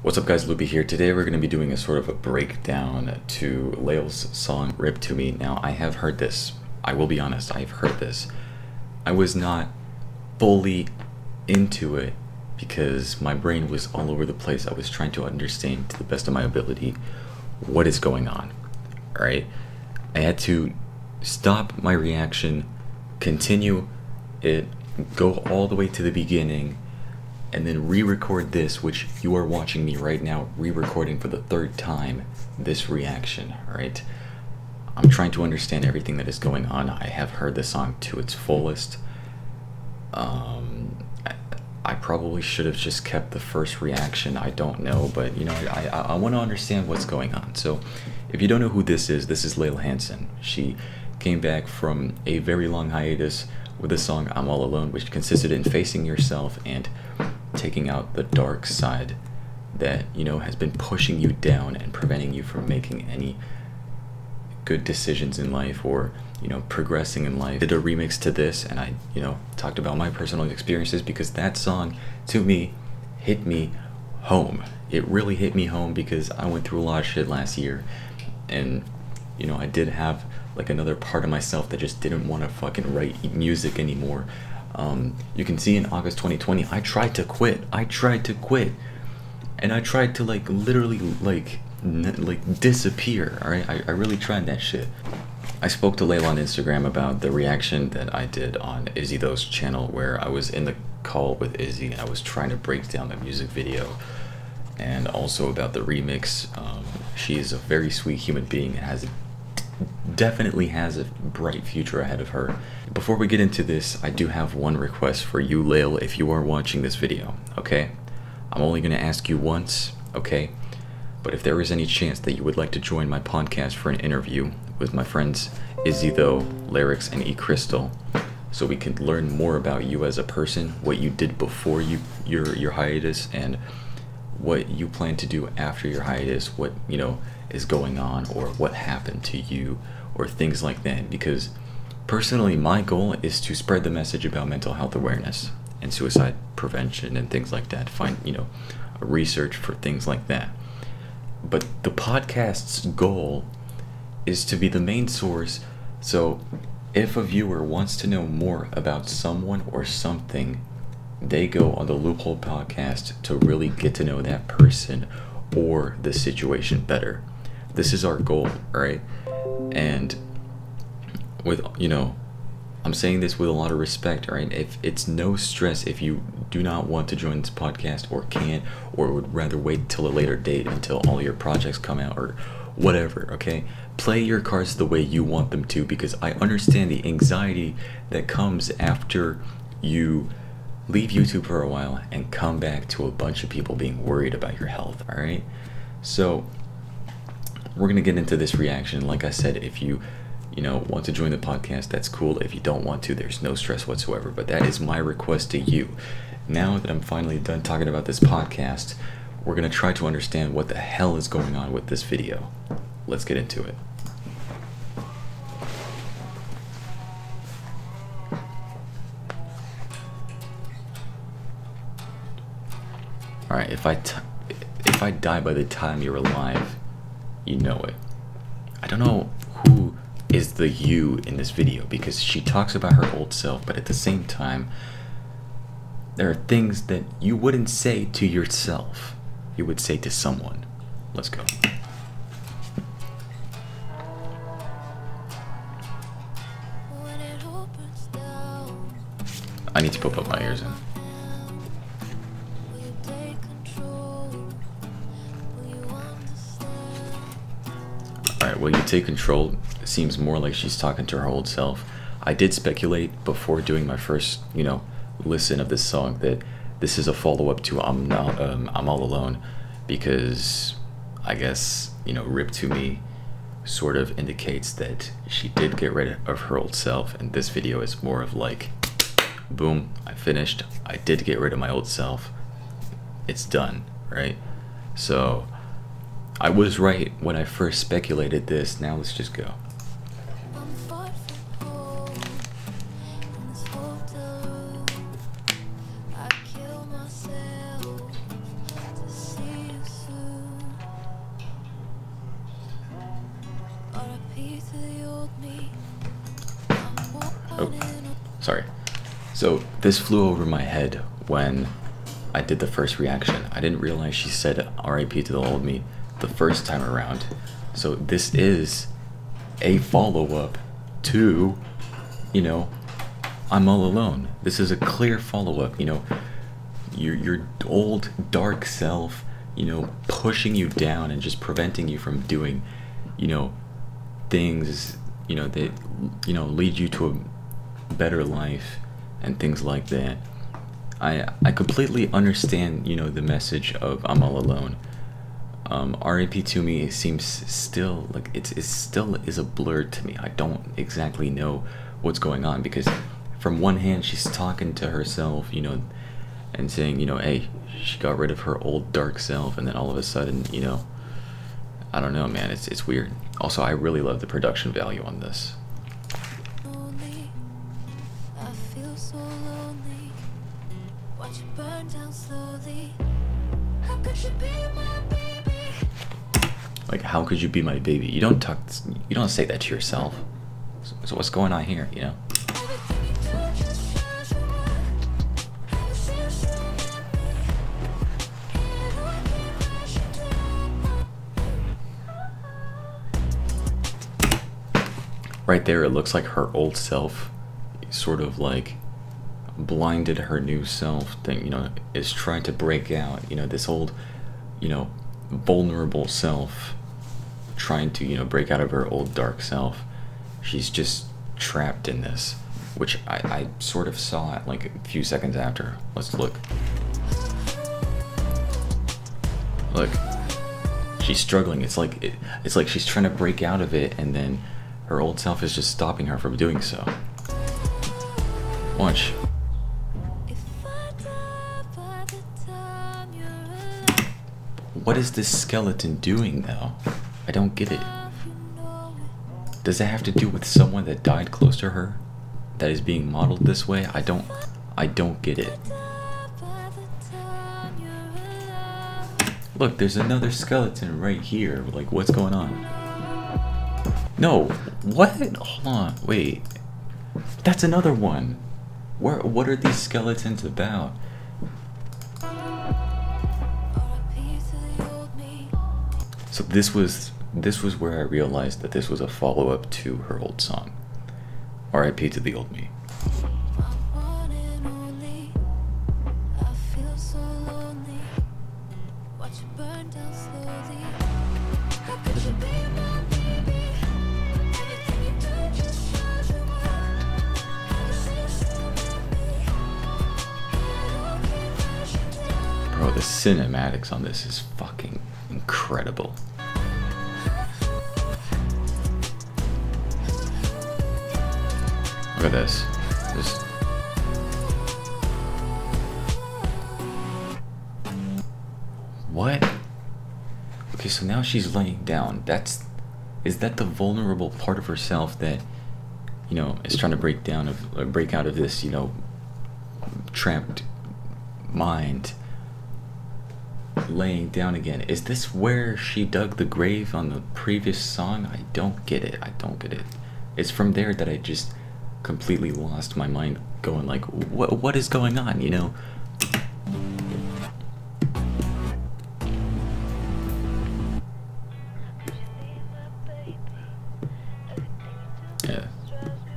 What's up guys, Loopy here. Today we're going to be doing a sort of a breakdown to LAEL's song rip2me. Now I have heard this, I will be honest, I've heard this. I was not fully into it because my brain was all over the place. I was trying to understand to the best of my ability what is going on. Alright, I had to stop my reaction, continue it, go all the way to the beginning, and then re-record this, which you are watching me right now re-recording for the third time, this reaction. Alright, I'm trying to understand everything that is going on. I have heard the song to its fullest. I probably should have just kept the first reaction, I don't know, but you know, I want to understand what's going on. So if you don't know who this is LAEL Hansen. She came back from a very long hiatus with the song I'm All Alone, which consisted in facing yourself and taking out the dark side that, you know, has been pushing you down and preventing you from making any good decisions in life or, you know, progressing in life. I did a remix to this and I, you know, talked about my personal experiences because that song to me hit me home. It really hit me home because I went through a lot of shit last year, and you know, I did have like another part of myself that just didn't want to fucking write music anymore. You can see in August 2020 I tried to quit, and I tried to like literally like disappear. All right, I really tried that shit. I spoke to LAEL on Instagram about the reaction that I did on Izzy Though's channel, where I was in the call with Izzy and I was trying to break down the music video, and also about the remix. She is a very sweet human being and definitely has a bright future ahead of her. Before we get into this, I do have one request for you, LAEL, if you are watching this video, okay? I'm only going to ask you once, okay? But if there is any chance that you would like to join my podcast for an interview with my friends Izzy Though, Lyrics, and E Crystal, so we can learn more about you as a person, what you did before your hiatus, and what you plan to do after your hiatus, what, you know, is going on, or what happened to you, or things like that. Because personally, my goal is to spread the message about mental health awareness and suicide prevention and things like that. Find, you know, research for things like that. But the podcast's goal is to be the main source. So if a viewer wants to know more about someone or something, they go on the Loophole podcast to really get to know that person or the situation better. This is our goal, right? And with, you know, I'm saying this with a lot of respect, right? If it's no stress, if you do not want to join this podcast or can't, or would rather wait till a later date until all your projects come out or whatever, okay? Play your cards the way you want them to, because I understand the anxiety that comes after you leave YouTube for a while and come back to a bunch of people being worried about your health, all right? So we're gonna get into this reaction. Like I said, if you know, want to join the podcast, that's cool. If you don't want to, there's no stress whatsoever, but that is my request to you. Now that I'm finally done talking about this podcast, we're gonna try to understand what the hell is going on with this video. Let's get into it. Alright, if I die by the time you're alive, you know it. I don't know who is the you in this video, because she talks about her old self, but at the same time, there are things that you wouldn't say to yourself, you would say to someone. Let's go. I need to put my ears in. Alright, will you take control? It seems more like she's talking to her old self. I did speculate before doing my first, you know, listen of this song that this is a follow-up to I'm All Alone, because I guess, you know, rip2me sort of indicates that she did get rid of her old self, and this video is more of like, boom, I finished, I did get rid of my old self, it's done, right? So I was right when I first speculated this. Now let's just go. Oh, sorry. So this flew over my head when I did the first reaction. I didn't realize she said RIP to the old me the first time around. So this is a follow-up to, you know, I'm All Alone. This is a clear follow-up, you know, your old dark self, you know, pushing you down and just preventing you from doing, you know, things, you know, that, you know, lead you to a better life and things like that. I completely understand, you know, the message of I'm All Alone. RIP to me seems still like it still is a blur to me. I don't exactly know what's going on, because from one hand she's talking to herself, you know, and saying, you know, hey, she got rid of her old dark self, and then all of a sudden, you know, I don't know, man, it's weird. Also, I really love the production value on this. Like, how could you be my baby? You don't say that to yourself. So what's going on here, you know? Right there, it looks like her old self sort of like blinded her new self thing, you know, is trying to break out, you know, this old, you know, vulnerable self trying to, you know, break out of her old dark self. She's just trapped in this, which I sort of saw it like a few seconds after. Let's look. Look, she's struggling. It's like she's trying to break out of it, and then her old self is just stopping her from doing so. Watch. What is this skeleton doing though? I don't get it. Does it have to do with someone that died close to her that is being modeled this way? I don't get it. Look, there's another skeleton right here. Like, what's going on? No, what? Hold on, wait. That's another one. What are these skeletons about? So this was where I realized that this was a follow-up to her old song, RIP to the old me. Bro, the cinematics on this is fucking incredible. Look at this. What? Okay, so now she's laying down. Is that the vulnerable part of herself that, you know, is trying to break out of this, you know, trapped mind? Laying down again. Is this where she dug the grave on the previous song? I don't get it. I don't get it. It's from there that I just completely lost my mind, going like, what is going on, you know? Yeah.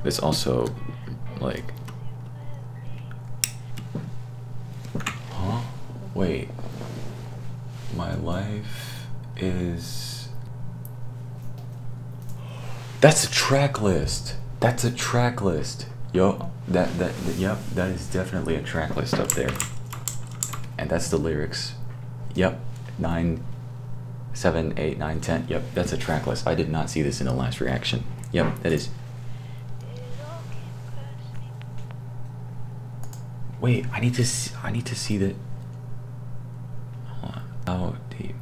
This also, like, huh? Wait. My life is... That's a track list. That's a track list. Yo, yep, that is definitely a track list up there. And that's the lyrics. Yep, 9, 7, 8, 9, 10. Yep, that's a track list. I did not see this in the last reaction. Yep, that is. Wait, I need to see that. Hold on. How deep?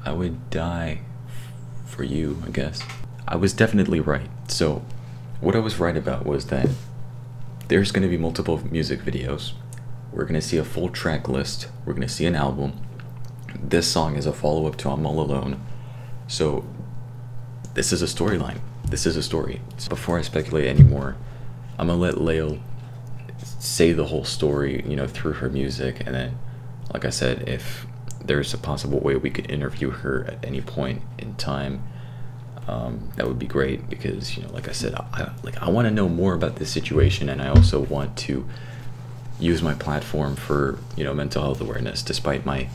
I would die for you, I guess. I was definitely right. So what I was right about was that there's going to be multiple music videos. We're going to see a full track list. We're going to see an album. This song is a follow-up to I'm All Alone. So this is a storyline. This is a story. So before I speculate anymore, I'm gonna let LAEL say the whole story, you know, through her music, and then, like I said, if there's a possible way we could interview her at any point in time, that would be great, because, you know, like I said, I want to know more about this situation, and I also want to use my platform for, you know, mental health awareness, despite my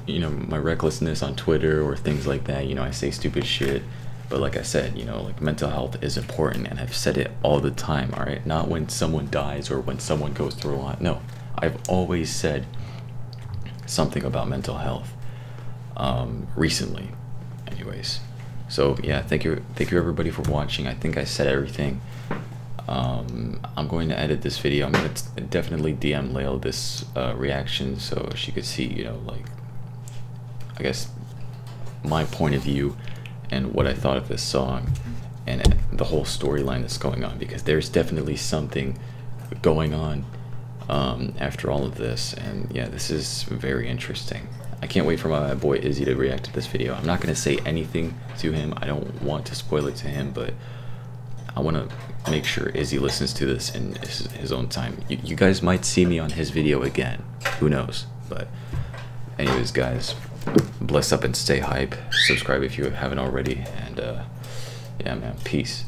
you know, my recklessness on Twitter or things like that. You know, I say stupid shit, but like I said, you know, like, mental health is important, and I've said it all the time. All right, not when someone dies or when someone goes through a lot. No, I've always said something about mental health, recently anyways. So yeah, thank you everybody for watching. I think I said everything. I'm going to edit this video. I'm going to definitely DM LAEL this reaction, so she could see, you know, like, I guess, my point of view and what I thought of this song and the whole storyline that's going on, because there's definitely something going on after all of this. And yeah, this is very interesting. I can't wait for my boy Izzy to react to this video. I'm not going to say anything to him. I don't want to spoil it to him, but I want to make sure Izzy listens to this in his own time. You guys might see me on his video again. Who knows? But anyways, guys, bless up and stay hype. Subscribe if you haven't already. And yeah, man, peace.